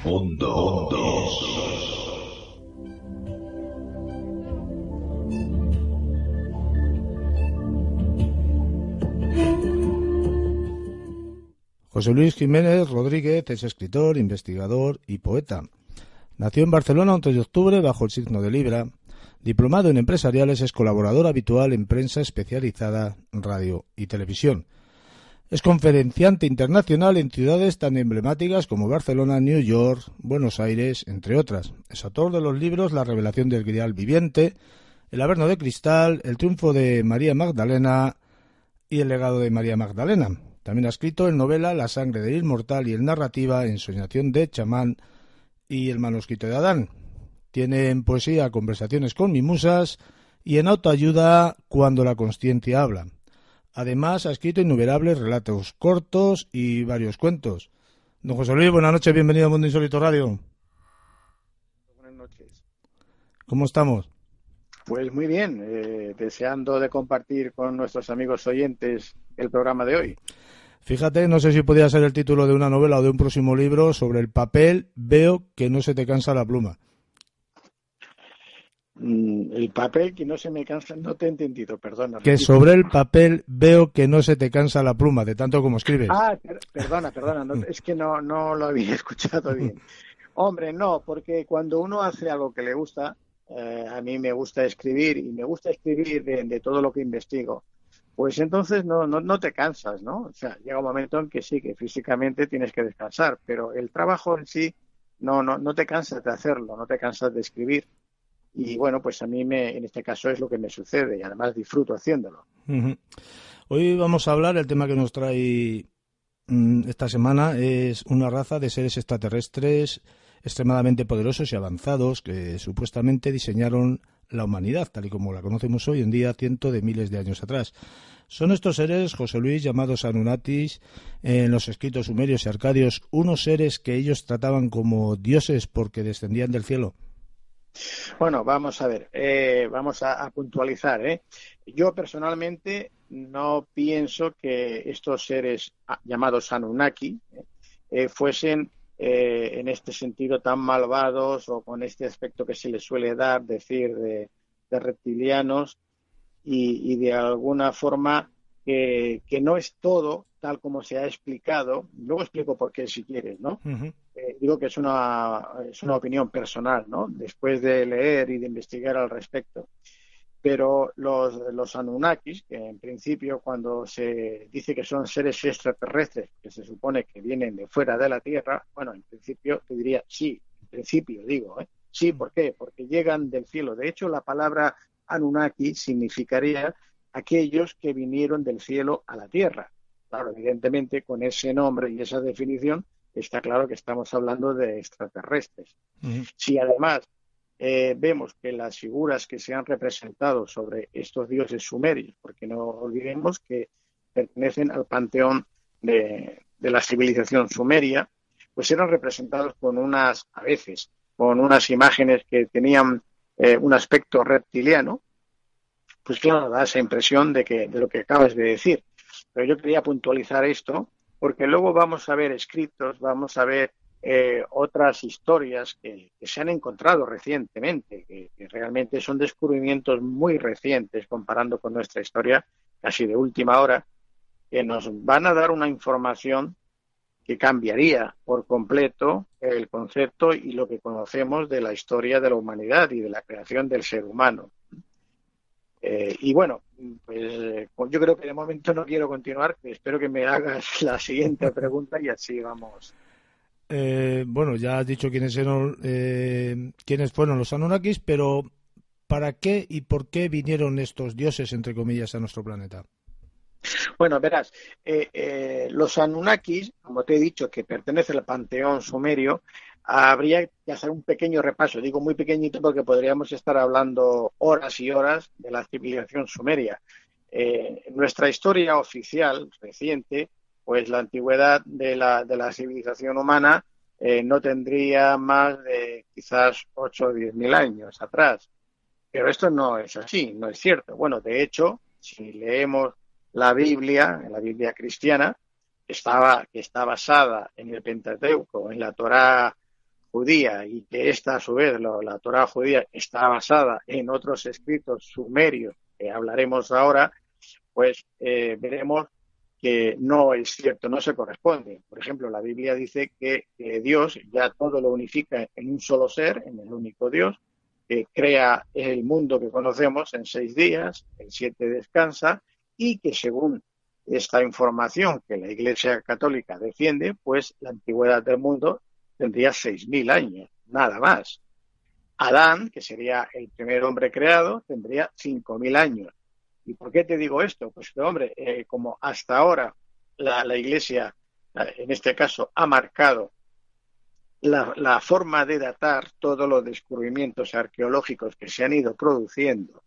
Mundo. José Luis Jiménez Rodríguez es escritor, investigador y poeta. Nació en Barcelona el 11 de octubre bajo el signo de Libra. Diplomado en empresariales, es colaborador habitual en prensa especializada, radio y televisión. Es conferenciante internacional en ciudades tan emblemáticas como Barcelona, New York, Buenos Aires, entre otras. Es autor de los libros La revelación del Grial viviente, El Averno de cristal, El triunfo de María Magdalena y El legado de María Magdalena. También ha escrito en novela La sangre del inmortal y en narrativa Ensoñación de chamán y El manuscrito de Adán. Tiene en poesía Conversaciones con mis musas y en autoayuda Cuando la consciencia habla. Además, ha escrito innumerables relatos cortos y varios cuentos. Don José Luis, buenas noches, bienvenido a Mundo Insólito Radio. Buenas noches. ¿Cómo estamos? Pues muy bien, deseando de compartir con nuestros amigos oyentes el programa de hoy. Fíjate, no sé si podría ser el título de una novela o de un próximo libro sobre el papel, veo que no se te cansa la pluma. El papel que no se me cansa, no te he entendido, perdona. Que sobre el papel veo que no se te cansa la pluma, de tanto como escribes. Perdona, no, es que no lo había escuchado bien. Hombre, no, porque cuando uno hace algo que le gusta, a mí me gusta escribir y me gusta escribir de todo lo que investigo, pues entonces no te cansas, ¿no? O sea, llega un momento en que sí, que físicamente tienes que descansar, pero el trabajo en sí no te cansas de hacerlo, no te cansas de escribir. Y bueno, pues a mí en este caso es lo que me sucede y además disfruto haciéndolo. Uh-huh. Hoy vamos a hablar, el tema que nos trae esta semana es una raza de seres extraterrestres extremadamente poderosos y avanzados que supuestamente diseñaron la humanidad, tal y como la conocemos hoy en día, cientos de miles de años atrás. Son estos seres, José Luis, llamados Anunnakis, en los escritos sumerios y arcadios, unos seres que ellos trataban como dioses porque descendían del cielo. Bueno, vamos a ver, vamos a puntualizar, ¿eh? Yo personalmente no pienso que estos seres llamados Anunnaki fuesen en este sentido tan malvados o con este aspecto que se les suele decir de reptilianos y de alguna forma que no es todo tal como se ha explicado. Luego explico por qué si quieres, ¿no? Uh-huh. Digo que es una opinión personal, ¿no? Después de leer y de investigar al respecto. Pero los Anunnakis, que en principio cuando se dice que son seres extraterrestres, que se supone que vienen de fuera de la Tierra, bueno, en principio te diría sí, en principio digo, ¿eh? Sí, ¿por qué? Porque llegan del cielo. De hecho, la palabra Anunnaki significaría aquellos que vinieron del cielo a la Tierra. Claro, evidentemente con ese nombre y esa definición está claro que estamos hablando de extraterrestres. Uh-huh. Si además vemos que las figuras que se han representado sobre estos dioses sumerios, porque no olvidemos que pertenecen al panteón de la civilización sumeria, pues eran representados a veces, con unas imágenes que tenían un aspecto reptiliano, pues claro, da esa impresión de lo que acabas de decir. Pero yo quería puntualizar esto, porque luego vamos a ver escritos, vamos a ver otras historias que se han encontrado recientemente, que realmente son descubrimientos muy recientes comparando con nuestra historia, casi de última hora, que nos van a dar una información que cambiaría por completo el concepto y lo que conocemos de la historia de la humanidad y de la creación del ser humano. Y bueno, pues yo creo que de momento no quiero continuar, espero que me hagas la siguiente pregunta y así vamos. Bueno, ya has dicho quiénes fueron los Anunnakis, pero ¿para qué y por qué vinieron estos dioses, entre comillas, a nuestro planeta? Bueno, verás, los Anunnakis, como te he dicho, que pertenecen al panteón sumerio, habría que hacer un pequeño repaso, digo muy pequeñito porque podríamos estar hablando horas y horas de la civilización sumeria. Nuestra historia oficial reciente, pues la antigüedad de la civilización humana no tendría más de quizás 8 o 10 mil años atrás. Pero esto no es así, no es cierto. Bueno, de hecho, si leemos la Biblia cristiana, que está basada en el Pentateuco, en la Torá judía, y que esta, a su vez, la Torá judía, está basada en otros escritos sumerios, que hablaremos ahora, pues veremos que no es cierto, no se corresponde. Por ejemplo, la Biblia dice que Dios ya todo lo unifica en un solo ser, en el único Dios, que crea el mundo que conocemos en 6 días, el 7 descansa, y que según esta información que la Iglesia Católica defiende, pues la antigüedad del mundo tendría 6.000 años, nada más. Adán, que sería el primer hombre creado, tendría 5.000 años. ¿Y por qué te digo esto? Pues que, hombre, como hasta ahora la Iglesia, en este caso, ha marcado la forma de datar todos los descubrimientos arqueológicos que se han ido produciendo,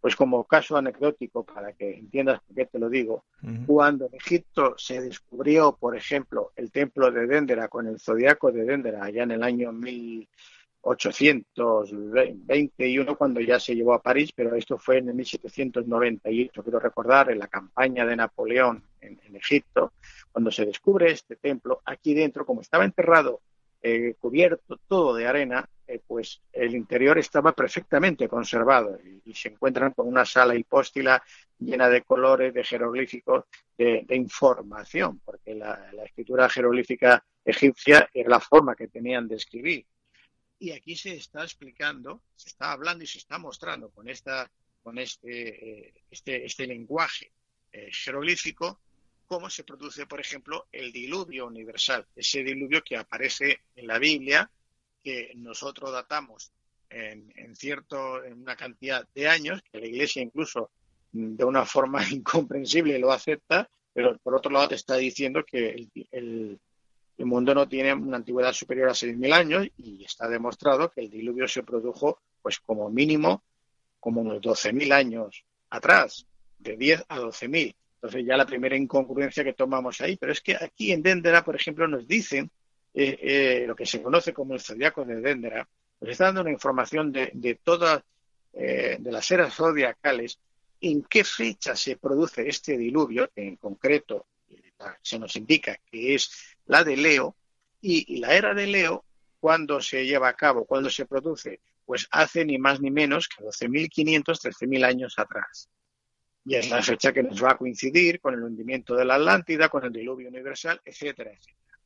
pues como caso anecdótico, para que entiendas por qué te lo digo, cuando en Egipto se descubrió, por ejemplo, el templo de Dendera con el zodiaco de Dendera, allá en el año 1821, cuando ya se llevó a París, pero esto fue en el 1798, quiero recordar, en la campaña de Napoleón en Egipto, cuando se descubre este templo, aquí dentro, como estaba enterrado, cubierto todo de arena, pues el interior estaba perfectamente conservado y se encuentran con una sala hipóstila llena de colores, de jeroglíficos, de información, porque la escritura jeroglífica egipcia era la forma que tenían de escribir. Y aquí se está explicando, se está hablando y se está mostrando con este lenguaje jeroglífico cómo se produce, por ejemplo, el diluvio universal, ese diluvio que aparece en la Biblia, que nosotros datamos en una cantidad de años, que la Iglesia incluso de una forma incomprensible lo acepta, pero por otro lado te está diciendo que el mundo no tiene una antigüedad superior a 6.000 años y está demostrado que el diluvio se produjo pues como mínimo como unos 12.000 años atrás, de 10 a 12.000. Entonces ya la primera incongruencia que tomamos ahí, pero es que aquí en Dendera, por ejemplo, nos dicen lo que se conoce como el zodiaco de Dendera, nos está dando una información de todas de las eras zodiacales, en qué fecha se produce este diluvio, que en concreto se nos indica que es la de Leo, y la era de Leo, cuando se lleva a cabo, cuando se produce, pues hace ni más ni menos que 12.500, 13.000 años atrás. Y es la fecha que nos va a coincidir con el hundimiento de la Atlántida, con el diluvio universal, etcétera, etcétera.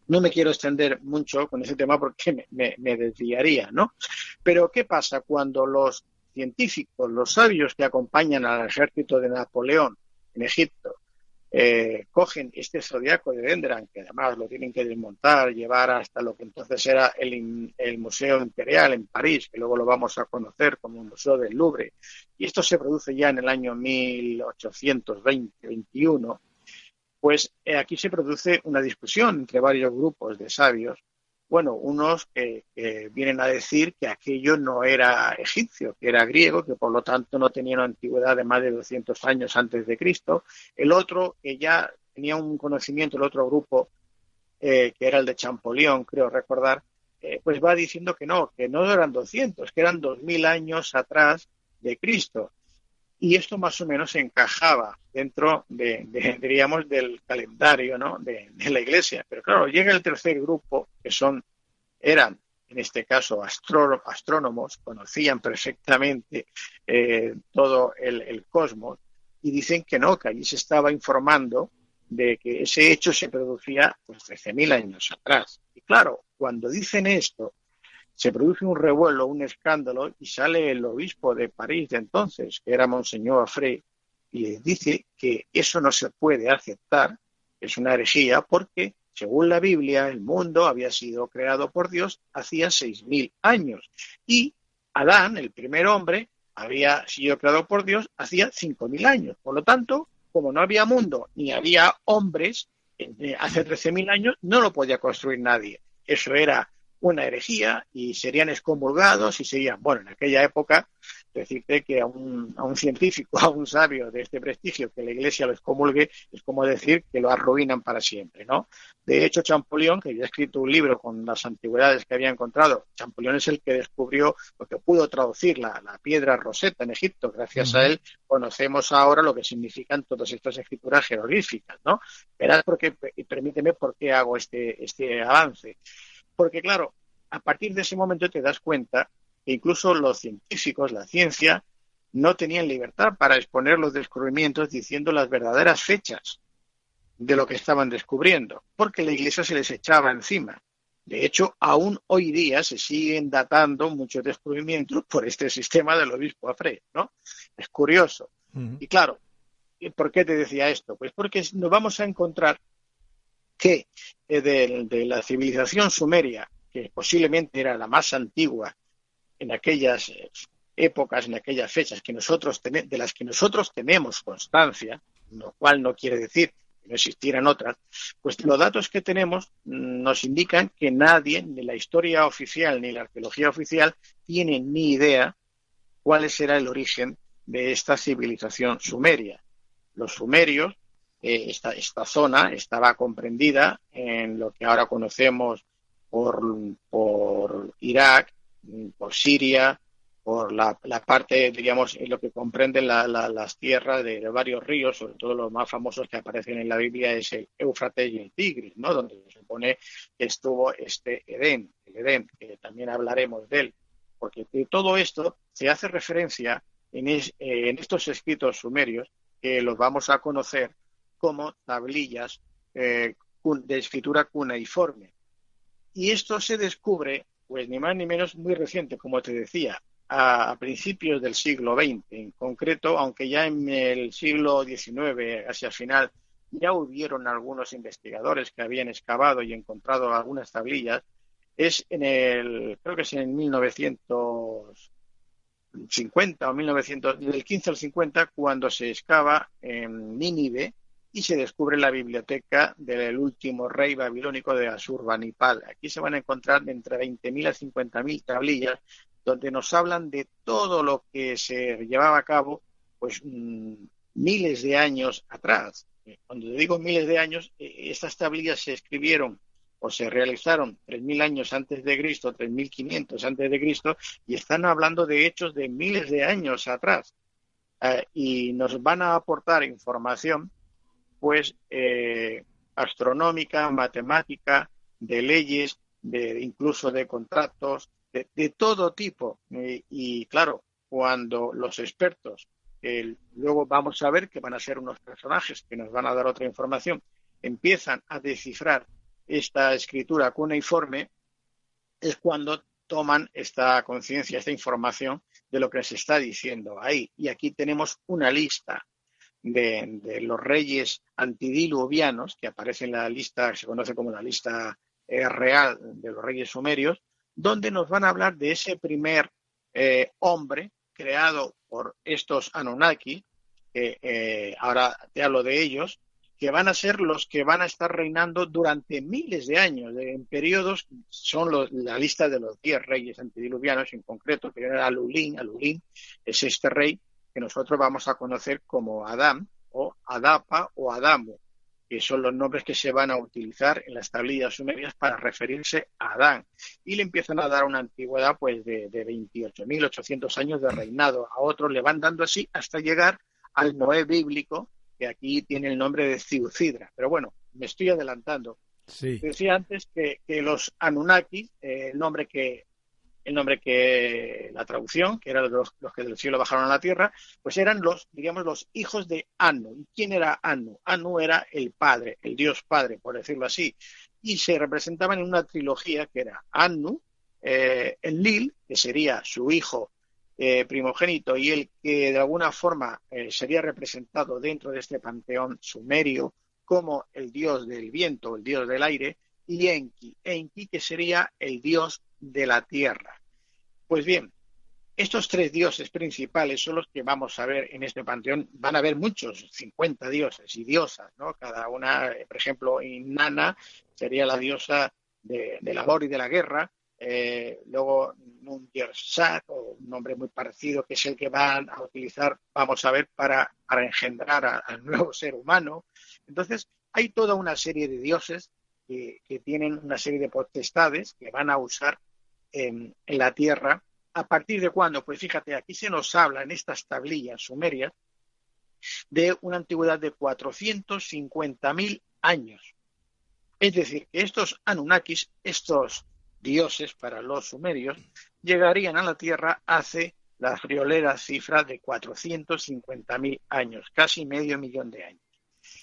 No me quiero extender mucho con ese tema porque me desviaría, ¿no? Pero ¿qué pasa cuando los científicos, los sabios que acompañan al ejército de Napoleón en Egipto, cogen este zodiaco de Dendera, que además lo tienen que desmontar, llevar hasta lo que entonces era el Museo Imperial en París, que luego lo vamos a conocer como el Museo del Louvre, y esto se produce ya en el año 1820-21, pues aquí se produce una discusión entre varios grupos de sabios, bueno, unos que vienen a decir que aquello no era egipcio, que era griego, que por lo tanto no tenía una antigüedad de más de 200 años antes de Cristo. El otro, que ya tenía un conocimiento, el otro grupo, que era el de Champollion, creo recordar, pues va diciendo que no eran 200, que eran 2.000 años atrás de Cristo. Y esto más o menos encajaba dentro diríamos, del calendario, ¿no?, de la Iglesia. Pero claro, llega el tercer grupo, que eran, en este caso, astrónomos, conocían perfectamente todo el cosmos, y dicen que no, que allí se estaba informando de que ese hecho se producía pues 13.000 años atrás. Y claro, cuando dicen esto, se produce un revuelo, un escándalo, y sale el obispo de París de entonces, que era Monseñor Afré, y dice que eso no se puede aceptar, es una herejía, porque, según la Biblia, el mundo había sido creado por Dios hacía 6.000 años, y Adán, el primer hombre, había sido creado por Dios hacía 5.000 años. Por lo tanto, como no había mundo ni había hombres, hace 13.000 años no lo podía construir nadie. Eso era una herejía y serían excomulgados y serían, bueno, en aquella época decirte que a un científico, a un sabio de este prestigio, que la Iglesia lo excomulgue, es como decir que lo arruinan para siempre, ¿no? De hecho, Champollion, que había escrito un libro con las antigüedades que había encontrado, Champollion es el que descubrió, lo que pudo traducir la piedra Rosetta en Egipto. Gracias a él conocemos ahora lo que significan todas estas escrituras jeroglíficas, ¿no? Verás permíteme por qué hago este avance. Porque, claro, a partir de ese momento te das cuenta que incluso los científicos, la ciencia, no tenían libertad para exponer los descubrimientos diciendo las verdaderas fechas de lo que estaban descubriendo, porque la Iglesia se les echaba encima. De hecho, aún hoy día se siguen datando muchos descubrimientos por este sistema del obispo Afré, ¿no? Es curioso. Y claro, ¿por qué te decía esto? Pues porque nos vamos a encontrar que de la civilización sumeria, que posiblemente era la más antigua en aquellas épocas, en aquellas fechas de las que nosotros tenemos constancia, lo cual no quiere decir que no existieran otras, pues los datos que tenemos nos indican que nadie, ni la historia oficial ni la arqueología oficial, tiene ni idea cuál será el origen de esta civilización sumeria. Los sumerios, esta zona estaba comprendida en lo que ahora conocemos por Irak, por Siria, por la parte, diríamos, lo que comprenden las tierras de varios ríos, sobre todo los más famosos que aparecen en la Biblia es el Éufrates y el Tigris, ¿no? Donde se supone que estuvo el Edén, que también hablaremos de él, porque de todo esto se hace referencia en estos escritos sumerios, que los vamos a conocer como tablillas de escritura cuneiforme. Y esto se descubre, pues ni más ni menos, muy reciente, como te decía, a principios del siglo XX. En concreto, aunque ya en el siglo XIX, hacia el final, ya hubieron algunos investigadores que habían excavado y encontrado algunas tablillas, creo que es en 1950 o 1900, del 15 al 50, cuando se excava en Nínive y se descubre la biblioteca del último rey babilónico de Asurbanipal. Aquí se van a encontrar entre 20.000 a 50.000 tablillas donde nos hablan de todo lo que se llevaba a cabo pues miles de años atrás. Cuando digo miles de años, estas tablillas se escribieron o se realizaron 3.000 años antes de Cristo, 3.500 antes de Cristo, y están hablando de hechos de miles de años atrás. Y nos van a aportar información pues astronómica, matemática, de leyes, incluso de contratos, de todo tipo. Y claro, cuando los expertos, luego vamos a ver que van a ser unos personajes que nos van a dar otra información, empiezan a descifrar esta escritura cuneiforme, es cuando toman esta conciencia, esta información de lo que se está diciendo ahí. Y aquí tenemos una lista de los reyes antidiluvianos, que aparece en la lista, que se conoce como la lista real de los reyes sumerios, donde nos van a hablar de ese primer hombre creado por estos Anunnaki, que ahora te hablo de ellos, que van a ser los que van a estar reinando durante miles de años, en periodos, son la lista de los 10 reyes antediluvianos en concreto, que era Alulín es este rey que nosotros vamos a conocer como Adán, o Adapa, o Adamu, que son los nombres que se van a utilizar en las tablillas sumerias para referirse a Adán. Y le empiezan a dar una antigüedad pues de 28.800 años de reinado. A otros le van dando así hasta llegar al Noé bíblico, que aquí tiene el nombre de Ciucidra. Pero bueno, me estoy adelantando. Sí. Decía antes que los Anunnaki, el nombre que la traducción, que eran los que del cielo bajaron a la tierra, pues eran los hijos de Anu. ¿Y quién era Anu? Anu era el padre, el dios padre, por decirlo así. Y se representaban en una trilogía que era Anu, Enlil, que sería su hijo primogénito y el que de alguna forma sería representado dentro de este panteón sumerio como el dios del viento, el dios del aire, y Enki, que sería el dios de la tierra. Pues bien, estos tres dioses principales son los que vamos a ver en este panteón. Van a haber muchos, 50 dioses y diosas, ¿no? Cada una, por ejemplo, Inanna sería la diosa del amor y de la guerra. luego Nungersat, o un nombre muy parecido, que es el que van a utilizar, vamos a ver, para engendrar al nuevo ser humano. Entonces, hay toda una serie de dioses que tienen una serie de potestades que van a usar en la Tierra. ¿A partir de cuándo? Pues fíjate, aquí se nos habla en estas tablillas sumerias de una antigüedad de 450.000 años. Es decir, que estos Anunnakis, estos dioses para los sumerios, llegarían a la Tierra hace la friolera cifra de 450.000 años, casi medio millón de años.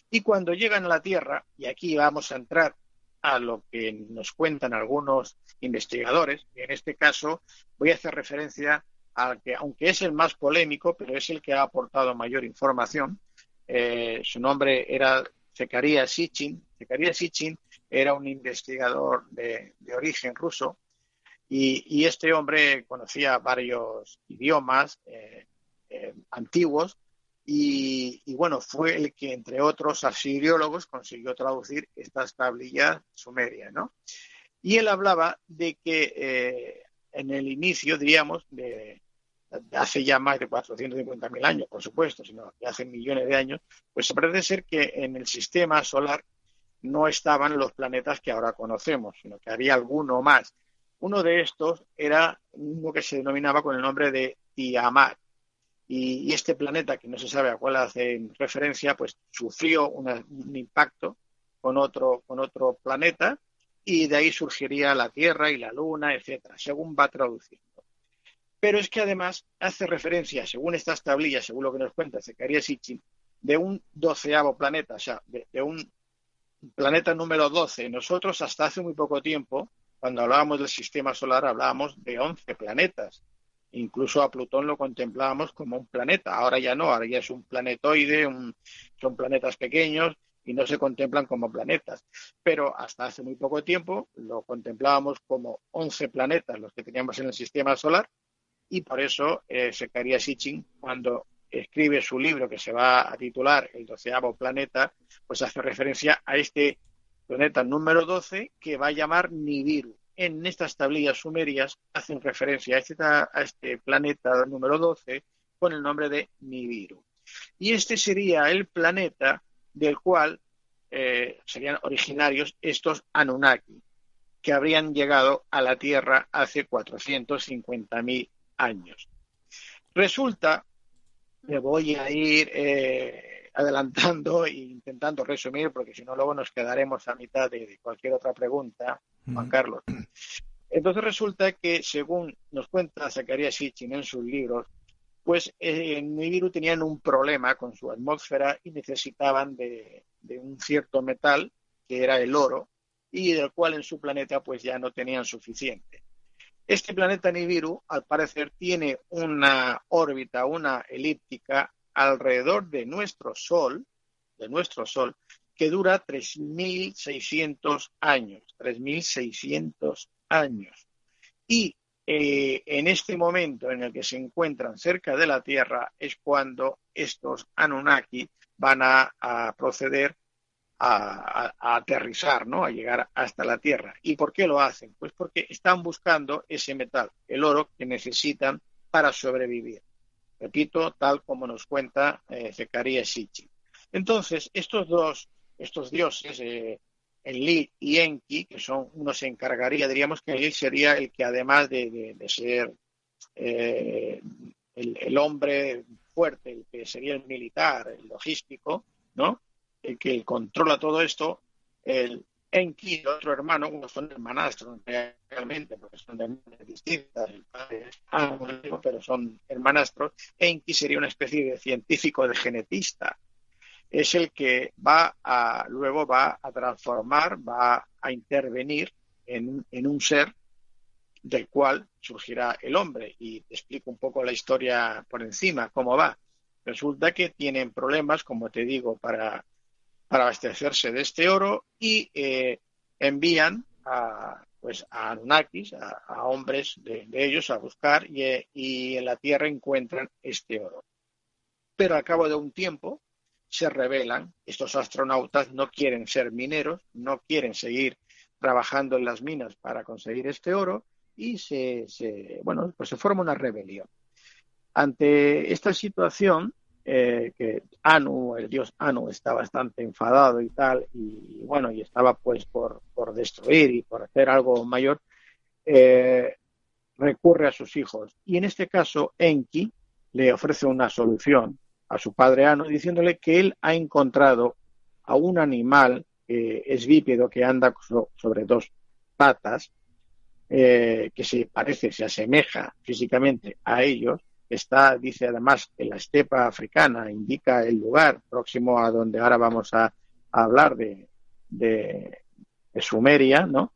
Y cuando llegan a la Tierra, y aquí vamos a entrar a lo que nos cuentan algunos investigadores, y en este caso voy a hacer referencia al que, aunque es el más polémico, pero es el que ha aportado mayor información. Su nombre era Zecarías Sitchin. Zecarías Sitchin era un investigador de origen ruso y este hombre conocía varios idiomas antiguos y bueno, fue el que, entre otros asiriólogos, consiguió traducir estas tablillas sumerias, ¿no? Y él hablaba de que en el inicio, diríamos, de hace ya más de 450.000 años, por supuesto, sino que hace millones de años, pues parece ser que en el sistema solar no estaban los planetas que ahora conocemos, sino que había alguno más. Uno de estos era uno que se denominaba con el nombre de Tiamat. Y este planeta, que no se sabe a cuál hace referencia, pues sufrió un impacto con otro planeta y de ahí surgiría la Tierra y la Luna, etcétera, según va traduciendo. Pero es que además hace referencia, según estas tablillas, según lo que nos cuenta Zecarías Sitchin, de un 12º planeta, o sea, de un planeta número 12. Nosotros hasta hace muy poco tiempo, cuando hablábamos del sistema solar, hablábamos de 11 planetas. Incluso a Plutón lo contemplábamos como un planeta. Ahora ya no, ahora ya es un planetoide, son planetas pequeños y no se contemplan como planetas. Pero hasta hace muy poco tiempo lo contemplábamos como 11 planetas los que teníamos en el sistema solar y por eso Zecarías Sitchin, cuando escribe su libro que se va a titular El 12º planeta, pues hace referencia a este planeta número 12 que va a llamar Nibiru. En estas tablillas sumerias hacen referencia a este planeta número 12 con el nombre de Nibiru. Y este sería el planeta del cual serían originarios estos Anunnaki, que habrían llegado a la Tierra hace 450.000 años. Resulta, me voy a ir adelantando e intentando resumir, porque si no luego nos quedaremos a mitad de cualquier otra pregunta, Juan Carlos. Entonces resulta que, según nos cuenta Zecarías Sitchin en sus libros, pues en Nibiru tenían un problema con su atmósfera y necesitaban de un cierto metal, que era el oro, y del cual en su planeta pues ya no tenían suficiente. Este planeta Nibiru, al parecer, tiene una órbita, una elíptica alrededor de nuestro Sol, que dura 3.600 años. 3.600 años. Y en este momento en el que se encuentran cerca de la Tierra es cuando estos Anunnaki van a proceder a aterrizar, ¿no? A llegar hasta la Tierra. ¿Y por qué lo hacen? Pues porque están buscando ese metal, el oro, que necesitan para sobrevivir. Repito, tal como nos cuenta Zecarías Sitchin. Entonces, estos dioses, Enlil y Enki, que son, uno se encargaría, diríamos que Enlil sería el que, además de ser el hombre fuerte, el que sería el militar, el logístico, ¿no? El que controla todo esto, el Enki, el otro hermano, uno son hermanastros realmente, porque son de hermanas distintas, el padre es amigo, pero son hermanastros. Enki sería una especie de científico, de genetista. Es el que luego va a transformar, va a intervenir en un ser del cual surgirá el hombre. Y te explico un poco la historia por encima, cómo va. Resulta que tienen problemas, como te digo, para abastecerse de este oro y envían a Anunnakis, a hombres de ellos, a buscar y en la Tierra encuentran este oro. Pero al cabo de un tiempo se rebelan. Estos astronautas no quieren ser mineros, no quieren seguir trabajando en las minas para conseguir este oro y pues se forma una rebelión. Ante esta situación, que Anu, el dios Anu, está bastante enfadado y tal, y estaba pues por destruir y por hacer algo mayor, recurre a sus hijos. Y en este caso, Enki le ofrece una solución a su padre Anu, diciéndole que él ha encontrado a un animal que es bípedo, que anda sobre dos patas, que se asemeja físicamente a ellos. Está, dice además, en la estepa africana, indica el lugar próximo a donde ahora vamos a hablar de Sumeria, ¿no?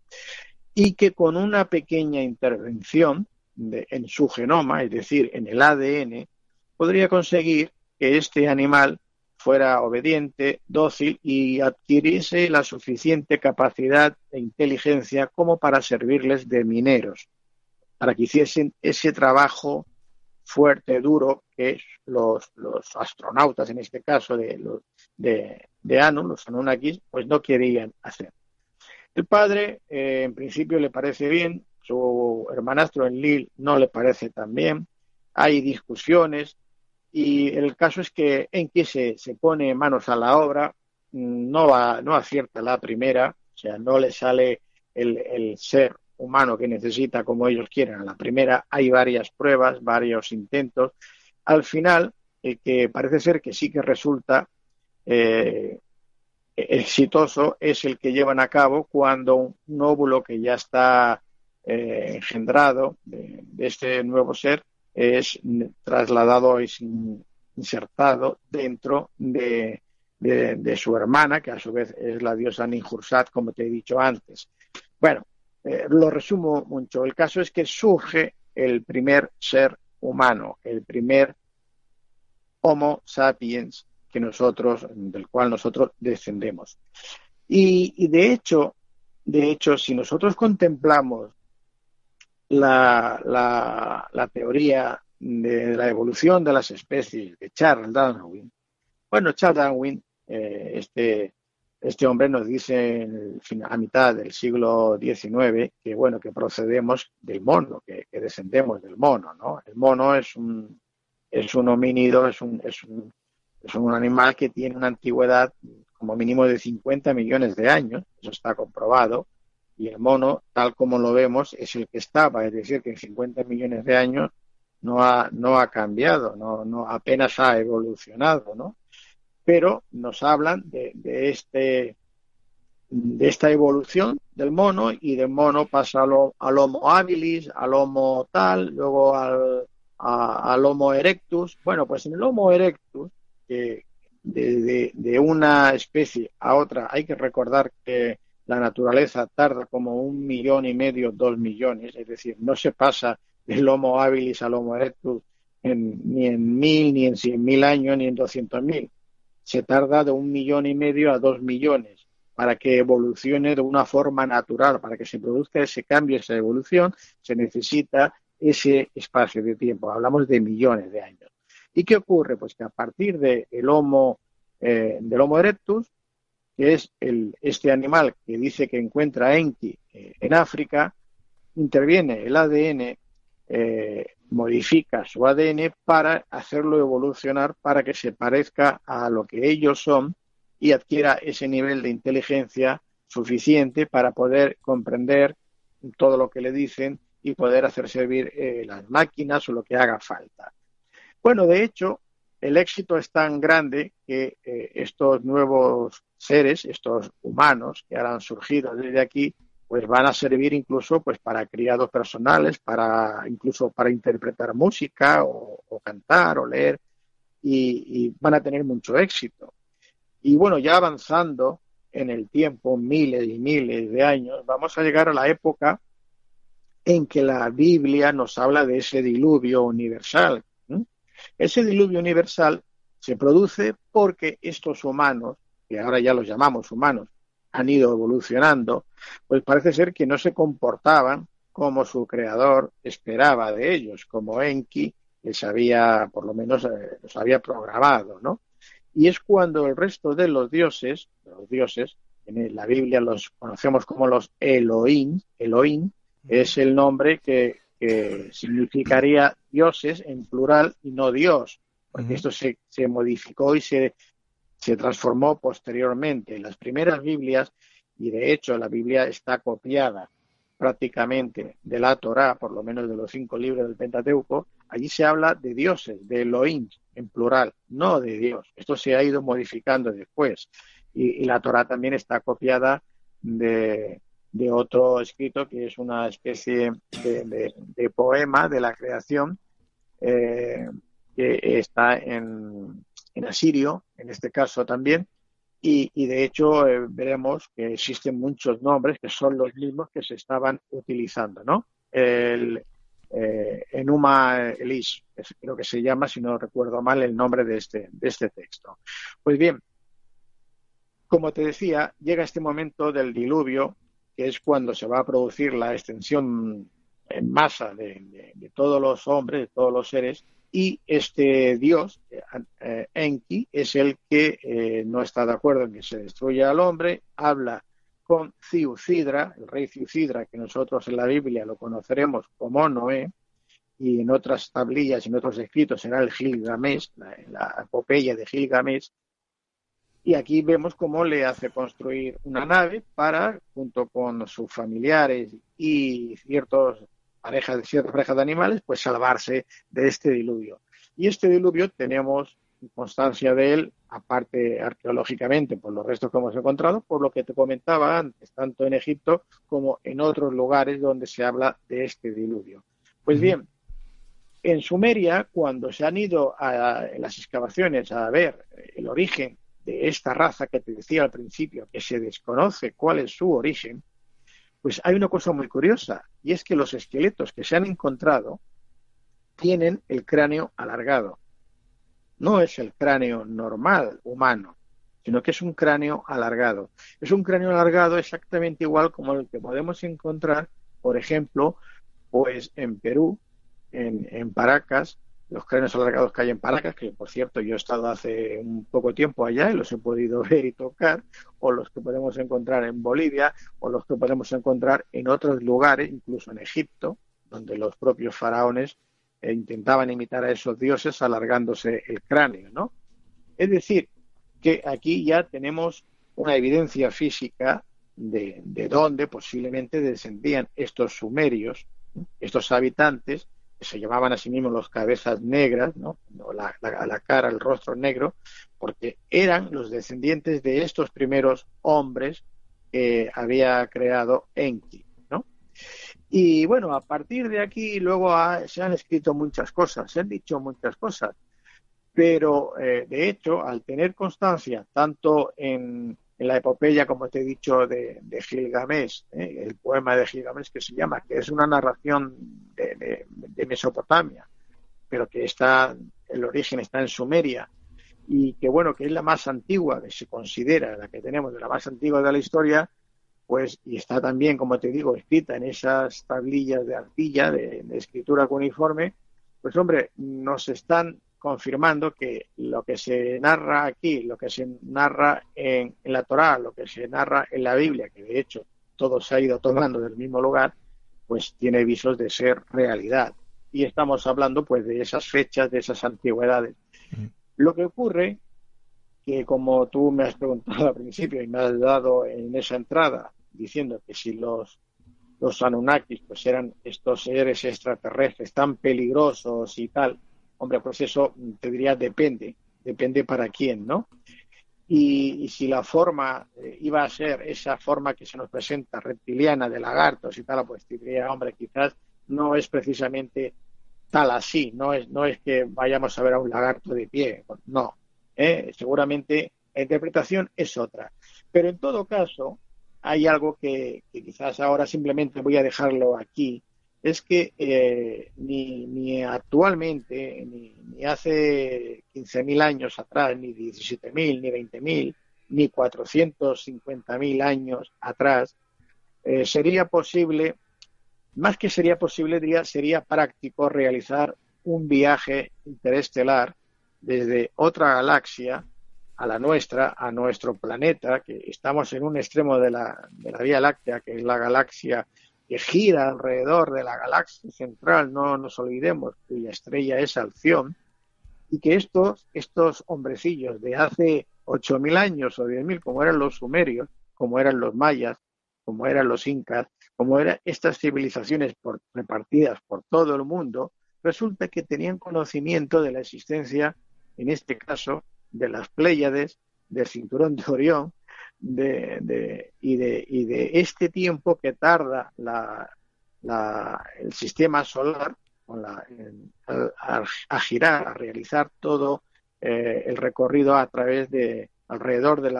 Y que con una pequeña intervención en su genoma, es decir, en el ADN, podría conseguir que este animal fuera obediente, dócil y adquiriese la suficiente capacidad e inteligencia como para servirles de mineros, para que hiciesen ese trabajo fuerte, duro, que los astronautas, en este caso de Anu, los Anunnakis, pues no querían hacer. El padre, en principio, le parece bien, su hermanastro Enlil no le parece tan bien, hay discusiones, y el caso es que Enki se pone manos a la obra, no acierta la primera, o sea, no le sale el ser humano que necesita como ellos quieren a la primera. Hay varias pruebas, varios intentos. Al final, el que parece ser que sí que resulta exitoso es el que llevan a cabo cuando un óvulo que ya está engendrado de este nuevo ser es trasladado, es insertado dentro de su hermana, que a su vez es la diosa Ninhursag, como te he dicho antes. Bueno, lo resumo mucho. El caso es que surge el primer ser humano, el primer Homo sapiens del cual nosotros descendemos. Y de hecho, si nosotros contemplamos la teoría de la evolución de las especies de Charles Darwin, Charles Darwin, este hombre nos dice a mitad del siglo XIX que procedemos del mono, que descendemos del mono, ¿no? El mono es un homínido, es un animal que tiene una antigüedad como mínimo de 50 millones de años, eso está comprobado, y el mono, tal como lo vemos, es el que estaba, es decir, que en 50 millones de años no ha cambiado, no apenas ha evolucionado, ¿no? Pero nos hablan de esta evolución del mono, y del mono pasa al Homo habilis, al Homo tal, luego al Homo erectus. Bueno, pues en el Homo erectus, de una especie a otra, hay que recordar que la naturaleza tarda como 1,5 millones, 2 millones, es decir, no se pasa del Homo habilis al Homo erectus ni en 1.000, ni en 100.000 años, ni en 200.000. Se tarda de 1,5 millones a 2 millones para que evolucione de una forma natural. Para que se produzca ese cambio, esa evolución, se necesita ese espacio de tiempo. Hablamos de millones de años. ¿Y qué ocurre? Pues que a partir del Homo erectus, que es este animal que dice que encuentra Enki en África, interviene el ADN, modifica su ADN para hacerlo evolucionar, para que se parezca a lo que ellos son y adquiera ese nivel de inteligencia suficiente para poder comprender todo lo que le dicen y poder hacer servir las máquinas o lo que haga falta. Bueno, de hecho, el éxito es tan grande que estos nuevos seres, estos humanos que ahora han surgido desde aquí, pues van a servir incluso pues para criados personales, incluso para interpretar música o cantar o leer, y van a tener mucho éxito. Y bueno, ya avanzando en el tiempo, miles y miles de años, vamos a llegar a la época en que la Biblia nos habla de ese diluvio universal. Ese diluvio universal se produce porque estos humanos, que ahora ya los llamamos humanos, han ido evolucionando, pues parece ser que no se comportaban como su creador esperaba de ellos, como Enki les había, por lo menos, los había programado, ¿no? Y es cuando el resto de los dioses, en la Biblia los conocemos como los Elohim, es el nombre que significaría dioses en plural y no Dios, porque esto se modificó y se transformó posteriormente. En las primeras Biblias, y de hecho la Biblia está copiada prácticamente de la Torá, por lo menos de los 5 libros del Pentateuco, allí se habla de dioses, de Elohim en plural, no de Dios. Esto se ha ido modificando después. Y la Torá también está copiada de otro escrito que es una especie de poema de la creación, que está en asirio, en este caso también, y de hecho veremos que existen muchos nombres que son los mismos que se estaban utilizando, ¿no? Enuma Elish, creo que se llama, si no recuerdo mal, el nombre de este texto. Pues bien, como te decía, llega este momento del diluvio, que es cuando se va a producir la extensión en masa de todos los hombres, de todos los seres, y este dios, Enki, es el que no está de acuerdo en que se destruya al hombre, habla con Ciucidra, el rey Ciucidra, que nosotros en la Biblia lo conoceremos como Noé, y en otras tablillas y en otros escritos será el Gilgamesh, la epopeya de Gilgamesh. Y aquí vemos cómo le hace construir una nave para, junto con sus familiares y ciertas parejas de animales, pues salvarse de este diluvio. Y este diluvio tenemos constancia de él, aparte arqueológicamente, por los restos que hemos encontrado, por lo que te comentaba antes, tanto en Egipto como en otros lugares donde se habla de este diluvio. Pues bien, en Sumeria, cuando se han ido en las excavaciones a ver el origen de esta raza que te decía al principio, que se desconoce cuál es su origen, pues hay una cosa muy curiosa, y es que los esqueletos que se han encontrado tienen el cráneo alargado. No es el cráneo normal humano, sino que es un cráneo alargado. Es un cráneo alargado exactamente igual como el que podemos encontrar, por ejemplo, pues en Perú, en Paracas, los cráneos alargados que hay en Paracas, que por cierto yo he estado hace un poco tiempo allá y los he podido ver y tocar, o los que podemos encontrar en Bolivia, o los que podemos encontrar en otros lugares, incluso en Egipto, donde los propios faraones intentaban imitar a esos dioses alargándose el cráneo, ¿no? Es decir, que aquí ya tenemos una evidencia física de dónde posiblemente descendían estos sumerios, estos habitantes, que se llamaban a sí mismos los cabezas negras, ¿no? La cara, el rostro negro, porque eran los descendientes de estos primeros hombres que había creado Enki, ¿no? Y bueno, a partir de aquí luego se han escrito muchas cosas, se han dicho muchas cosas, pero de hecho, al tener constancia tanto en la epopeya, como te he dicho, de Gilgamesh, el poema de Gilgamesh que se llama, que es una narración de Mesopotamia, pero que el origen está en Sumeria, y que bueno, que es la más antigua, que se considera la que tenemos de la más antigua de la historia, pues, y está también, como te digo, escrita en esas tablillas de arcilla, de escritura cuneiforme, pues hombre, nos están confirmando que lo que se narra aquí, lo que se narra en la Torá, lo que se narra en la Biblia, que de hecho todo se ha ido tomando del mismo lugar, pues tiene visos de ser realidad. Y estamos hablando pues de esas fechas, de esas antigüedades. Lo que ocurre que, como tú me has preguntado al principio y me has dado en esa entrada, diciendo que si los Anunnakis pues eran estos seres extraterrestres tan peligrosos y tal, hombre, pues eso te diría depende para quién, ¿no? Y si la forma iba a ser esa forma que se nos presenta reptiliana de lagartos y tal, pues te diría, hombre, quizás no es precisamente tal así, no es que vayamos a ver a un lagarto de pie, no, seguramente la interpretación es otra. Pero en todo caso, hay algo que quizás ahora simplemente voy a dejarlo aquí, es que ni actualmente, ni hace 15.000 años atrás, ni 17.000, ni 20.000, ni 450.000 años atrás, sería posible, más que sería posible, diría, sería práctico realizar un viaje interestelar desde otra galaxia a la nuestra, a nuestro planeta, que estamos en un extremo de la Vía Láctea, que es la galaxia que gira alrededor de la galaxia central, no nos olvidemos, cuya estrella es Alción, y que estos hombrecillos de hace 8.000 años o 10.000, como eran los sumerios, como eran los mayas, como eran los incas, como eran estas civilizaciones repartidas por todo el mundo, resulta que tenían conocimiento de la existencia, en este caso, de las Pléyades, del cinturón de Orión, y de este tiempo que tarda el sistema solar a girar, a realizar todo el recorrido alrededor de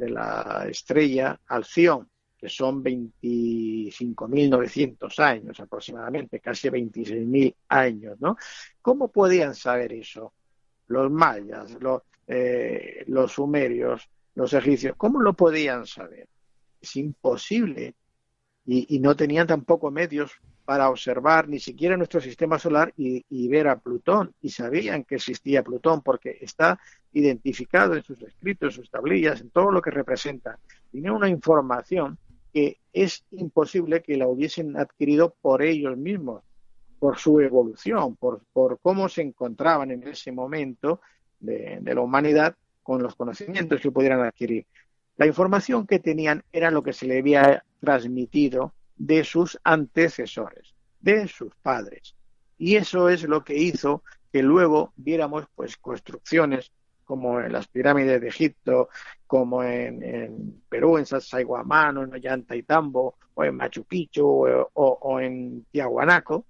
la estrella Alción, que son 25.900 años aproximadamente, casi 26.000 años, ¿no? ¿Cómo podían saber eso? Los mayas, los sumerios, los egipcios, ¿cómo lo podían saber? Es imposible. Y no tenían tampoco medios para observar ni siquiera nuestro sistema solar y ver a Plutón. Y sabían que existía Plutón porque está identificado en sus escritos, en sus tablillas, en todo lo que representa. Tiene una información que es imposible que la hubiesen adquirido por ellos mismos, por su evolución, por cómo se encontraban en ese momento de la humanidad con los conocimientos que pudieran adquirir. La información que tenían era lo que se le había transmitido de sus antecesores, de sus padres. Y eso es lo que hizo que luego viéramos pues construcciones como en las pirámides de Egipto, como en Perú, en Sacsayhuamán, o en Ollantaytambo, o en Machu Picchu, o en Tiahuanaco,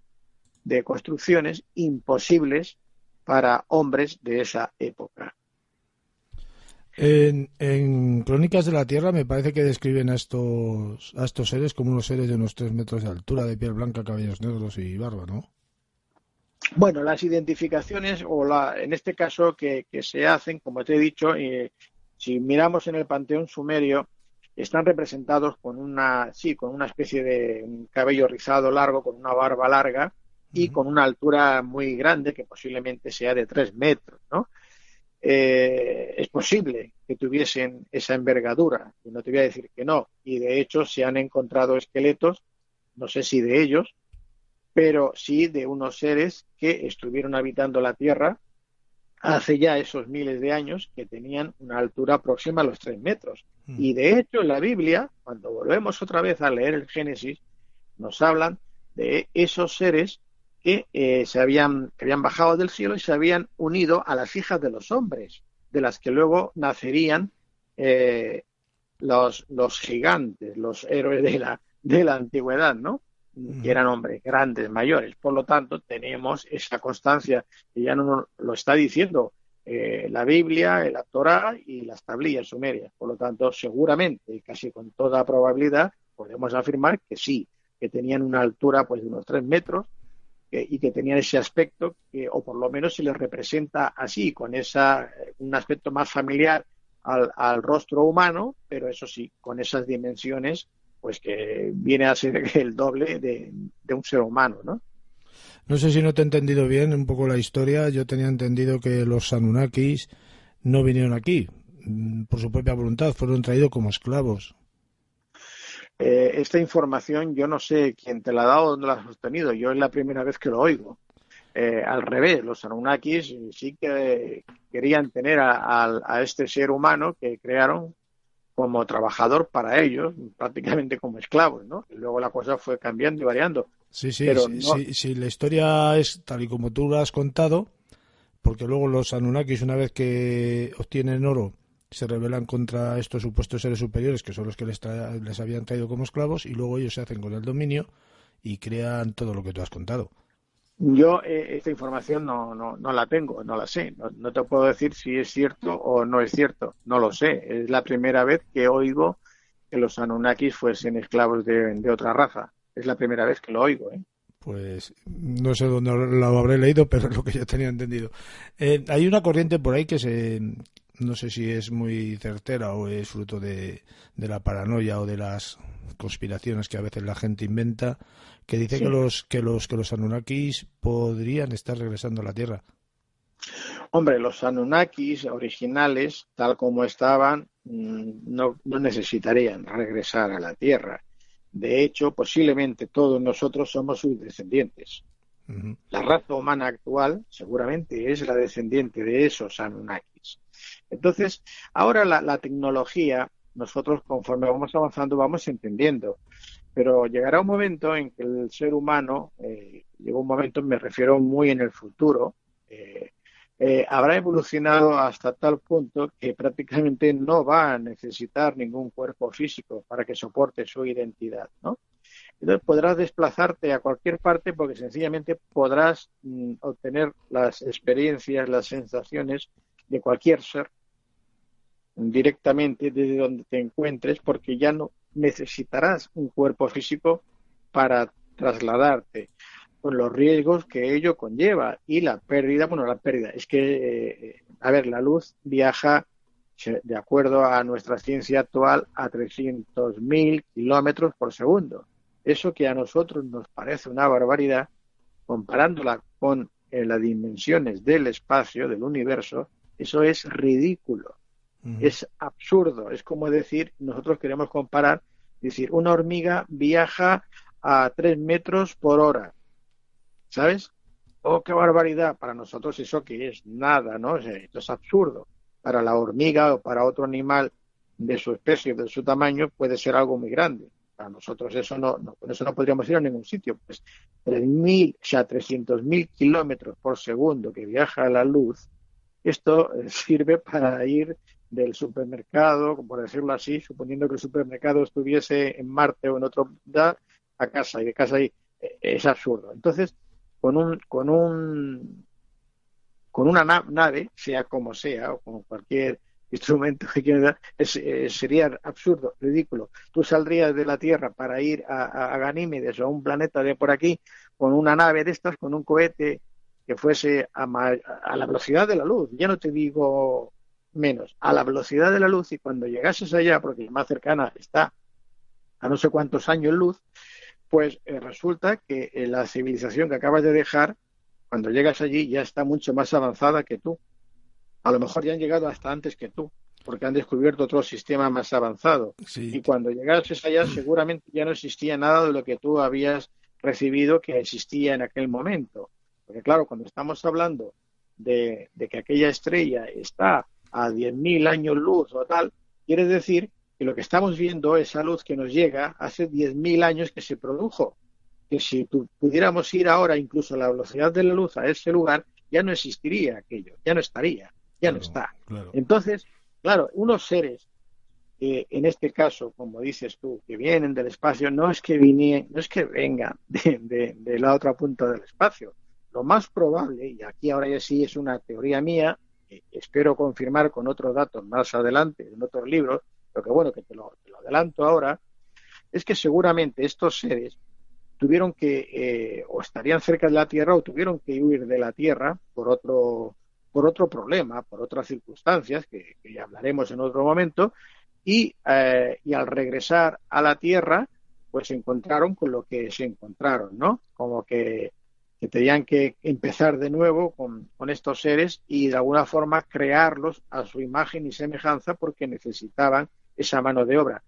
de construcciones imposibles para hombres de esa época. En Crónicas de la Tierra me parece que describen a estos seres como unos seres de unos 3 metros de altura, de piel blanca, cabellos negros y barba, ¿no? Bueno, las identificaciones, en este caso que se hacen, como te he dicho, si miramos en el panteón sumerio, están representados con una especie de un cabello rizado largo, con una barba larga y con una altura muy grande, que posiblemente sea de 3 metros, ¿no? Es posible que tuviesen esa envergadura, y no te voy a decir que no, y de hecho se han encontrado esqueletos, no sé si de ellos, pero sí de unos seres que estuvieron habitando la Tierra hace ya esos miles de años, que tenían una altura próxima a los 3 metros. Y de hecho en la Biblia, cuando volvemos otra vez a leer el Génesis, nos hablan de esos seres que habían bajado del cielo y se habían unido a las hijas de los hombres, de las que luego nacerían los gigantes, los héroes de la antigüedad, ¿no? Que eran hombres grandes, mayores. Por lo tanto, tenemos esa constancia que ya no nos lo está diciendo la Biblia, la Torá y las tablillas sumerias. Por lo tanto, seguramente, casi con toda probabilidad, podemos afirmar que sí, que tenían una altura pues de unos 3 metros, y que tenían ese aspecto o por lo menos se les representa así, con un aspecto más familiar al rostro humano, pero eso sí, con esas dimensiones, pues que viene a ser el doble de un ser humano, ¿no? No sé si no te he entendido bien un poco la historia. Yo tenía entendido que los Anunnakis no vinieron aquí por su propia voluntad, fueron traídos como esclavos. Esta información yo no sé quién te la ha dado o dónde la has sostenido. Yo es la primera vez que lo oigo. Al revés, los Anunnakis sí que querían tener a este ser humano que crearon como trabajador para ellos, prácticamente como esclavos, ¿no? Y luego la cosa fue cambiando y variando. Sí, Pero no... sí, la historia es tal y como tú lo has contado, porque luego los Anunnakis, una vez que obtienen oro, se rebelan contra estos supuestos seres superiores, que son los que les habían traído como esclavos, y luego ellos se hacen con el dominio y crean todo lo que tú has contado. Yo esta información no la tengo, no la sé. No te puedo decir si es cierto o no es cierto. No lo sé. Es la primera vez que oigo que los Anunnakis fuesen esclavos de otra raza. Es la primera vez que lo oigo, ¿eh? Pues no sé dónde lo habré leído, pero es lo que yo tenía entendido. Hay una corriente por ahí no sé si es muy certera o es fruto de la paranoia o de las conspiraciones que a veces la gente inventa, que dice Sí. que los Anunnakis podrían estar regresando a la Tierra. Hombre, los Anunnakis originales, tal como estaban, no necesitarían regresar a la Tierra. De hecho, posiblemente todos nosotros somos sus descendientes. Ujú. La raza humana actual seguramente es la descendiente de esos Anunnakis. Entonces, ahora la tecnología, nosotros conforme vamos avanzando vamos entendiendo, pero llegará un momento en que el ser humano, llega un momento, me refiero muy en el futuro, eh, habrá evolucionado hasta tal punto que prácticamente no va a necesitar ningún cuerpo físico para que soporte su identidad, ¿no? Entonces podrás desplazarte a cualquier parte porque sencillamente podrás obtener las experiencias, las sensaciones de cualquier ser directamente desde donde te encuentres porque ya no necesitarás un cuerpo físico para trasladarte con los riesgos que ello conlleva y la pérdida, bueno, la pérdida es que, a ver, la luz viaja, de acuerdo a nuestra ciencia actual, a 300.000 kilómetros por segundo. Eso que a nosotros nos parece una barbaridad, comparándola con las dimensiones del espacio, del universo, eso es ridículo, Ujú. es absurdo. Es como decir, nosotros queremos comparar, decir, una hormiga viaja a 3 metros por hora, ¿sabes? Oh, qué barbaridad. Para nosotros eso que es nada, ¿no? O sea, esto es absurdo. Para la hormiga o para otro animal de su especie, de su tamaño, puede ser algo muy grande. Para nosotros eso con eso no podríamos ir a ningún sitio. Pues 3.000, o sea, 300.000 kilómetros por segundo que viaja la luz, esto sirve para ir del supermercado, por decirlo así, suponiendo que el supermercado estuviese en Marte o en otro lugar, a casa y de casa ahí. Es absurdo. Entonces, con un, con un, con una nave, sea como sea, o con cualquier instrumento que quieras dar, sería absurdo, ridículo. Tú saldrías de la Tierra para ir a Ganímedes o a un planeta de por aquí con una nave de estas, con un cohete que fuese a la velocidad de la luz, ya no te digo menos, a la velocidad de la luz, y cuando llegases allá, porque más cercana está a no sé cuántos años luz, pues resulta que la civilización que acabas de dejar, cuando llegas allí, ya está mucho más avanzada que tú. A lo mejor ya han llegado hasta antes que tú, porque han descubierto otro sistema más avanzado. Sí, Y cuando llegases allá, seguramente ya no existía nada de lo que tú habías recibido que existía en aquel momento. Porque claro, cuando estamos hablando de que aquella estrella está a 10.000 años luz o tal, quiere decir que lo que estamos viendo, esa luz que nos llega, hace 10.000 años que se produjo. Que si pudiéramos ir ahora incluso a la velocidad de la luz a ese lugar, ya no existiría aquello, ya no estaría, ya no claro, está. claro. Entonces, claro, unos seres en este caso, como dices tú, que vienen del espacio, no es que vengan de la otra punta del espacio. Lo más probable, y aquí ahora ya sí es una teoría mía, espero confirmar con otros datos más adelante, en otros libros, pero que bueno, que te lo adelanto ahora, es que seguramente estos seres tuvieron que, o estarían cerca de la Tierra, o tuvieron que huir de la Tierra por otro problema, por otras circunstancias, que ya hablaremos en otro momento, y al regresar a la Tierra, pues se encontraron con lo que se encontraron, ¿no? Como que tenían que empezar de nuevo con estos seres y de alguna forma crearlos a su imagen y semejanza porque necesitaban esa mano de obra.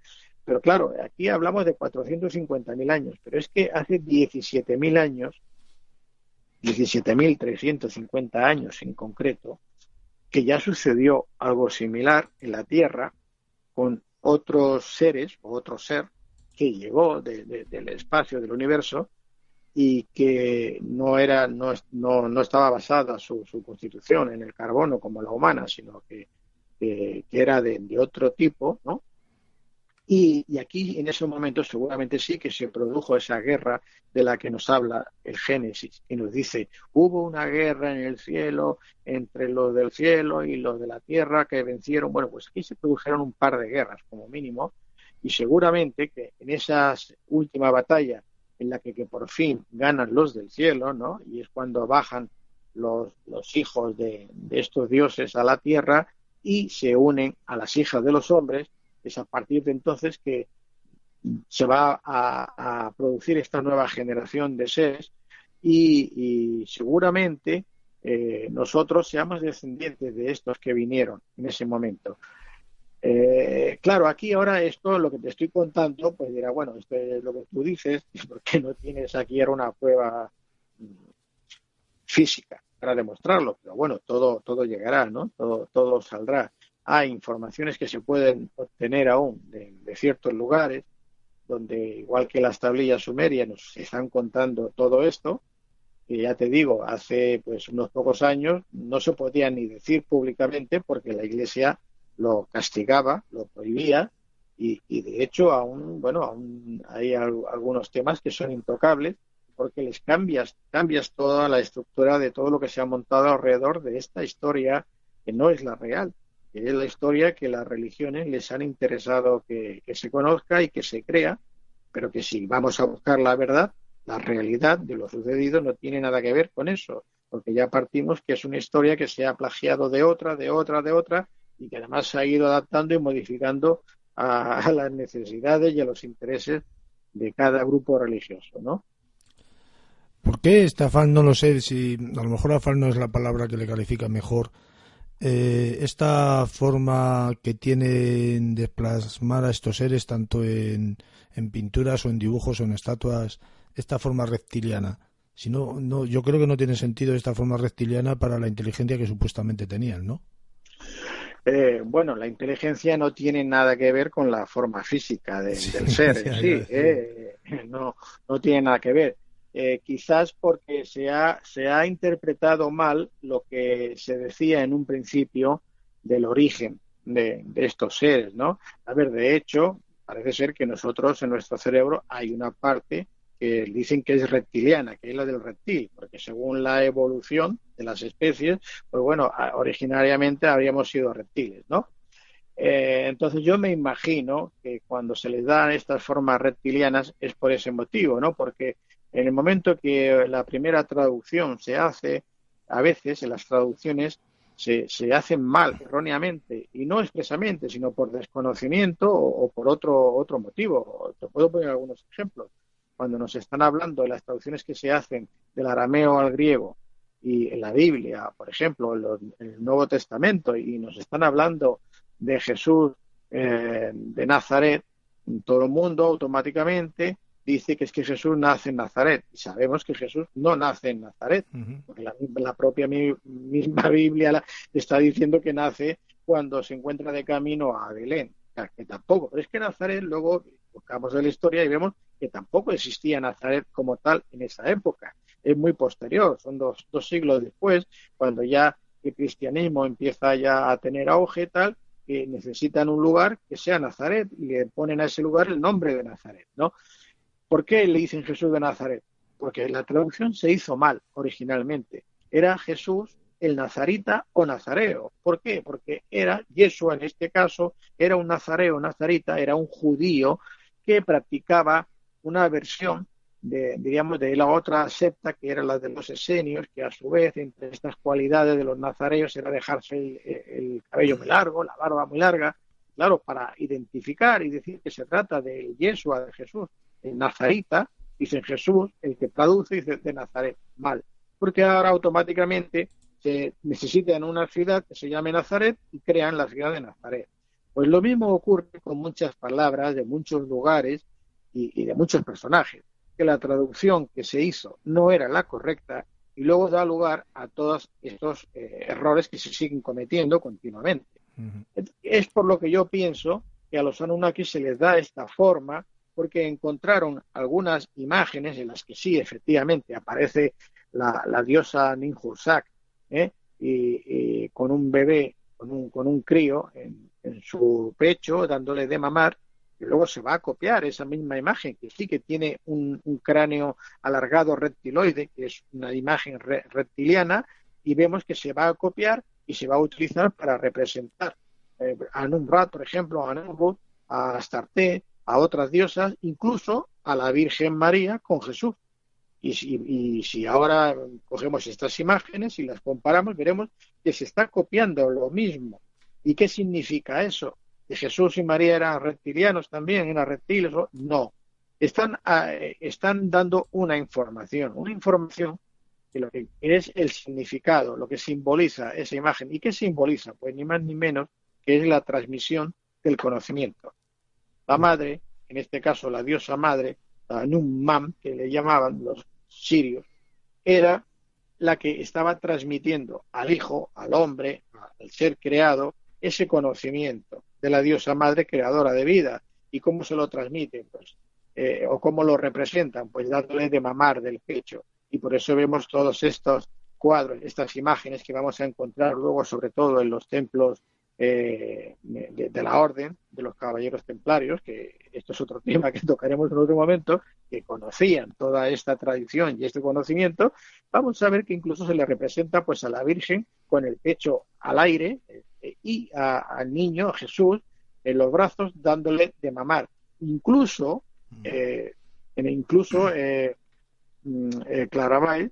Pero claro, aquí hablamos de 450.000 años, pero es que hace 17.000 años, 17.350 años en concreto, que ya sucedió algo similar en la Tierra con otros seres o otro ser que llegó del espacio, del universo, y que no estaba basada su constitución en el carbono como la humana, sino que era de otro tipo, ¿no? Y aquí en ese momento seguramente sí que se produjo esa guerra de la que nos habla el Génesis, que nos dice, hubo una guerra en el cielo entre los del cielo y los de la tierra que vencieron. Bueno, pues aquí se produjeron un par de guerras como mínimo, y seguramente que en esa última batalla en la que por fin ganan los del cielo, ¿no? Y es cuando bajan los hijos de estos dioses a la tierra y se unen a las hijas de los hombres. Es a partir de entonces que se va a producir esta nueva generación de seres y seguramente nosotros seamos descendientes de estos que vinieron en ese momento. Claro, aquí ahora esto, lo que te estoy contando, pues dirá, bueno, esto es lo que tú dices, ¿por qué no tienes aquí ahora una prueba física para demostrarlo? Pero bueno, todo llegará, ¿no? Todo saldrá. Hay informaciones que se pueden obtener aún de ciertos lugares, donde igual que las tablillas sumerias nos están contando todo esto, que ya te digo, hace pues unos pocos años no se podía ni decir públicamente porque la Iglesia lo castigaba, lo prohibía y de hecho aún, bueno, aún hay algunos temas que son intocables porque les cambias toda la estructura de todo lo que se ha montado alrededor de esta historia que no es la real, que es la historia que las religiones les han interesado que se conozca y que se crea, pero que si vamos a buscar la verdad, la realidad de lo sucedido no tiene nada que ver con eso, porque ya partimos que es una historia que se ha plagiado de otra, y que además se ha ido adaptando y modificando a las necesidades y a los intereses de cada grupo religioso, ¿no? ¿Por qué este afán? No lo sé, si a lo mejor afán no es la palabra que le califica mejor. Esta forma que tienen de plasmar a estos seres, tanto en pinturas o en dibujos o en estatuas, esta forma reptiliana. Si no, no, yo creo que no tiene sentido esta forma reptiliana para la inteligencia que supuestamente tenían, ¿no? Bueno, la inteligencia no tiene nada que ver con la forma física Sí, del ser en ya, ya, sí, sí. no, no tiene nada que ver. Quizás porque se ha interpretado mal lo que se decía en un principio del origen de estos seres, ¿no? A ver, de hecho, parece ser que nosotros en nuestro cerebro hay una parte que dicen que es reptiliana, que es la del reptil, porque según la evolución de las especies, pues bueno, originariamente habríamos sido reptiles, ¿no? Entonces yo me imagino que cuando se les dan estas formas reptilianas es por ese motivo, ¿no? Porque en el momento que la primera traducción se hace, a veces en las traducciones se hacen mal, erróneamente, y no expresamente, sino por desconocimiento o por otro motivo. Te puedo poner algunos ejemplos. Cuando nos están hablando de las traducciones que se hacen del arameo al griego y en la Biblia, por ejemplo, en el Nuevo Testamento, y nos están hablando de Jesús de Nazaret, todo el mundo automáticamente dice que es que Jesús nace en Nazaret. Y sabemos que Jesús no nace en Nazaret, Ujú. porque la propia misma Biblia está diciendo que nace cuando se encuentra de camino a Belén. O sea, que tampoco. Pero es que Nazaret, luego buscamos en la historia y vemos que tampoco existía Nazaret como tal en esa época. Es muy posterior, son dos siglos después, cuando ya el cristianismo empieza ya a tener auge tal, que necesitan un lugar que sea Nazaret y le ponen a ese lugar el nombre de Nazaret, ¿no? ¿Por qué le dicen Jesús de Nazaret? Porque la traducción se hizo mal originalmente. Era Jesús el nazarita o nazareo. ¿Por qué? Porque era, Yeshua en este caso, era un nazareo, nazarita, era un judío que practicaba una versión diríamos, de la otra secta que era la de los esenios, que a su vez, entre estas cualidades de los nazareos, era dejarse el cabello muy largo, la barba muy larga, claro, para identificar y decir que se trata de Yeshua, de Jesús, el nazarita, dicen Jesús, el que traduce dice de Nazaret, mal, porque ahora automáticamente se necesitan una ciudad que se llame Nazaret y crean la ciudad de Nazaret. Pues lo mismo ocurre con muchas palabras de muchos lugares y de muchos personajes, que la traducción que se hizo no era la correcta y luego da lugar a todos estos errores que se siguen cometiendo continuamente. Ujú. Es por lo que yo pienso que a los Anunnaki se les da esta forma porque encontraron algunas imágenes en las que sí, efectivamente, aparece la diosa Ninhursag, ¿eh? y con un bebé, con un crío en su pecho, dándole de mamar, y luego se va a copiar esa misma imagen, que sí que tiene un cráneo alargado reptiloide, que es una imagen reptiliana, y vemos que se va a copiar y se va a utilizar para representar a Numrat, por ejemplo, a Nemrut, a Astarte, a otras diosas, incluso a la Virgen María con Jesús. Y si ahora cogemos estas imágenes y las comparamos, veremos que se está copiando lo mismo. ¿Y qué significa eso? ¿Que Jesús y María eran reptilianos también, eran reptiles? No. Están dando una información que lo que es el significado, lo que simboliza esa imagen. ¿Y qué simboliza? Pues ni más ni menos que es la transmisión del conocimiento. La madre, en este caso la diosa madre, la Nun-Mam, que le llamaban los sirios, era la que estaba transmitiendo al hijo, al hombre, al ser creado, ese conocimiento de la diosa madre creadora de vida. ¿Y cómo se lo transmiten? Pues, o cómo lo representan, pues dándole de mamar del pecho. Y por eso vemos todos estos cuadros, estas imágenes que vamos a encontrar luego, sobre todo en los templos de la orden de los caballeros templarios, que esto es otro tema que tocaremos en otro momento, que conocían toda esta tradición y este conocimiento. Vamos a ver que incluso se le representa pues a la Virgen con el pecho al aire y al niño, a Jesús, en los brazos dándole de mamar. Incluso Claraval,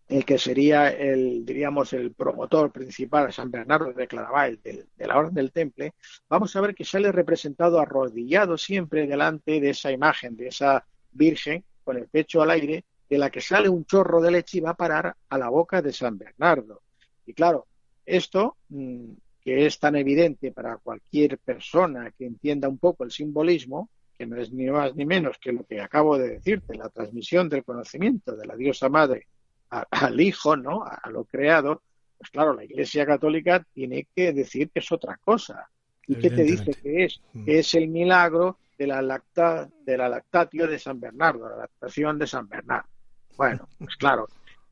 el que sería diríamos, el promotor principal, San Bernardo de Claraval, de la Orden del Temple, vamos a ver que sale representado arrodillado siempre delante de esa imagen, de esa Virgen, con el pecho al aire, de la que sale un chorro de leche y va a parar a la boca de San Bernardo. Y claro, esto, que es tan evidente para cualquier persona que entienda un poco el simbolismo, que no es ni más ni menos que lo que acabo de decirte, la transmisión del conocimiento de la diosa madre al hijo, ¿no? A lo creado, pues claro, la Iglesia Católica tiene que decir que es otra cosa. ¿Y qué te dice que es? Que es el milagro de la lactatio de San Bernardo, la lactación de San Bernardo. Bueno, pues claro,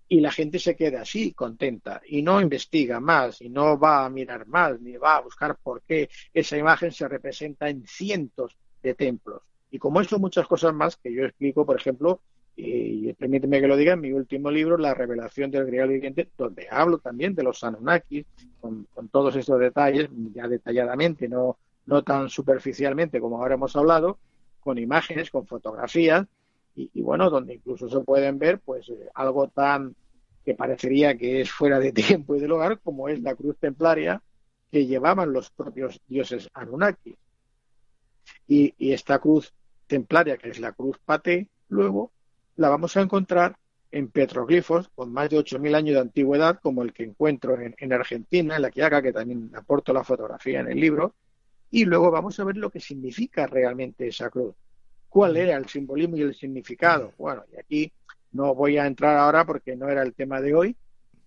y la gente se queda así, contenta, y no investiga más, y no va a mirar más, ni va a buscar por qué esa imagen se representa en cientos de templos. Y como eso, muchas cosas más que yo explico, por ejemplo, y permíteme que lo diga, en mi último libro, La revelación del Grial viviente, donde hablo también de los Anunnakis, con todos estos detalles, ya detalladamente, no tan superficialmente como ahora hemos hablado, con imágenes, con fotografías, y bueno, donde incluso se pueden ver pues algo tan que parecería que es fuera de tiempo y de lugar, como es la cruz templaria que llevaban los propios dioses Anunnaki. Y esta cruz templaria, que es la cruz Paté, luego la vamos a encontrar en petroglifos con más de 8.000 años de antigüedad, como el que encuentro en Argentina, en La Quiaca, que también aporto la fotografía en el libro, y luego vamos a ver lo que significa realmente esa cruz. ¿Cuál era el simbolismo y el significado? Bueno, y aquí no voy a entrar ahora porque no era el tema de hoy,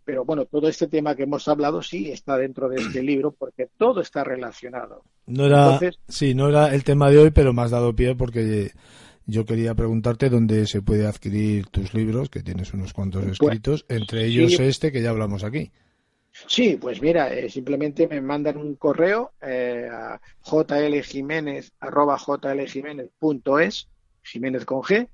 pero bueno, todo este tema que hemos hablado sí está dentro de este libro porque todo está relacionado. No era el tema de hoy, pero me has dado pie porque yo quería preguntarte dónde se puede adquirir tus libros, que tienes unos cuantos escritos, entre ellos este que ya hablamos aquí. Sí, pues mira, simplemente me mandan un correo a jljimenez@jljimenez.es, Jiménez con G,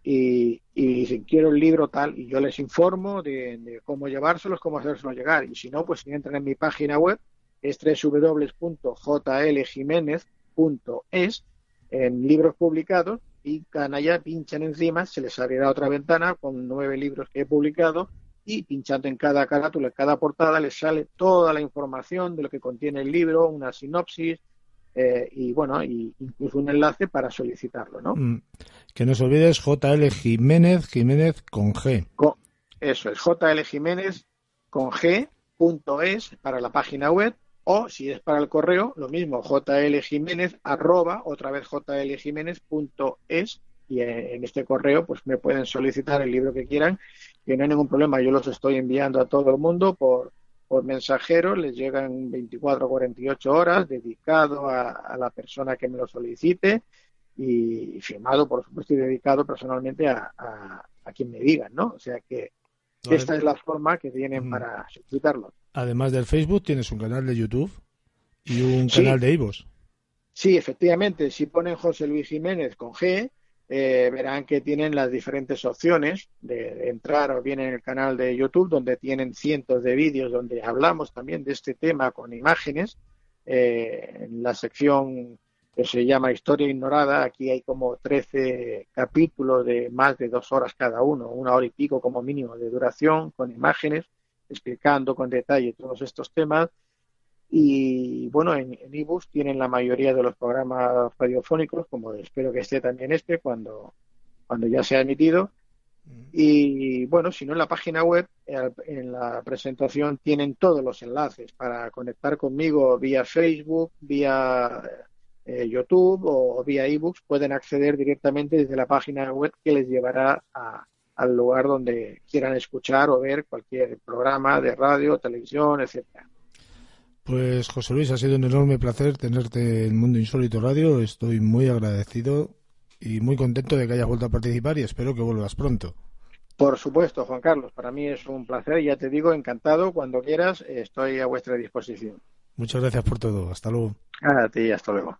y dicen quiero el libro tal, y yo les informo de cómo llevárselos, cómo hacérselos llegar. Y si no, pues si entran en mi página web, es www.jljimenez.es, en libros publicados, pican allá, pinchan encima, se les abrirá otra ventana con 9 libros que he publicado, y pinchando en cada carátula, en cada portada, les sale toda la información de lo que contiene el libro, una sinopsis, y bueno, y incluso un enlace para solicitarlo, ¿no? Que no se olvides, JL Jiménez, Jiménez con G. Eso es, JL Jiménez con G.es para la página web, o si es para el correo, lo mismo, jljimenez, otra vez jljimenez.es, y en este correo pues me pueden solicitar el libro que quieran, que no hay ningún problema, yo los estoy enviando a todo el mundo por mensajero, les llegan 24 o 48 horas, dedicado a la persona que me lo solicite, y firmado, por supuesto, y dedicado personalmente a quien me digan, ¿no? O sea que esta es la forma que tienen para solicitarlo. Además del Facebook, tienes un canal de YouTube y un canal de iVoox. Sí, efectivamente, si ponen José Luis Jiménez con G, verán que tienen las diferentes opciones de entrar o bien en el canal de YouTube, donde tienen cientos de vídeos donde hablamos también de este tema con imágenes. En la sección que se llama Historia Ignorada, aquí hay como 13 capítulos de más de 2 horas cada uno, 1 hora y pico como mínimo de duración, con imágenes, explicando con detalle todos estos temas. Y bueno, en iVoox tienen la mayoría de los programas radiofónicos, como espero que esté también cuando ya sea emitido. Y bueno, si no, en la página web, en la presentación, tienen todos los enlaces para conectar conmigo vía Facebook, vía YouTube o vía ebooks, pueden acceder directamente desde la página web que les llevará al lugar donde quieran escuchar o ver cualquier programa de radio, televisión, etcétera. Pues José Luis, ha sido un enorme placer tenerte en Mundo Insólito Radio. Estoy muy agradecido y muy contento de que hayas vuelto a participar y espero que vuelvas pronto. Por supuesto, Juan Carlos, para mí es un placer, ya te digo, encantado, cuando quieras, estoy a vuestra disposición. Muchas gracias por todo. Hasta luego. A ti, hasta luego.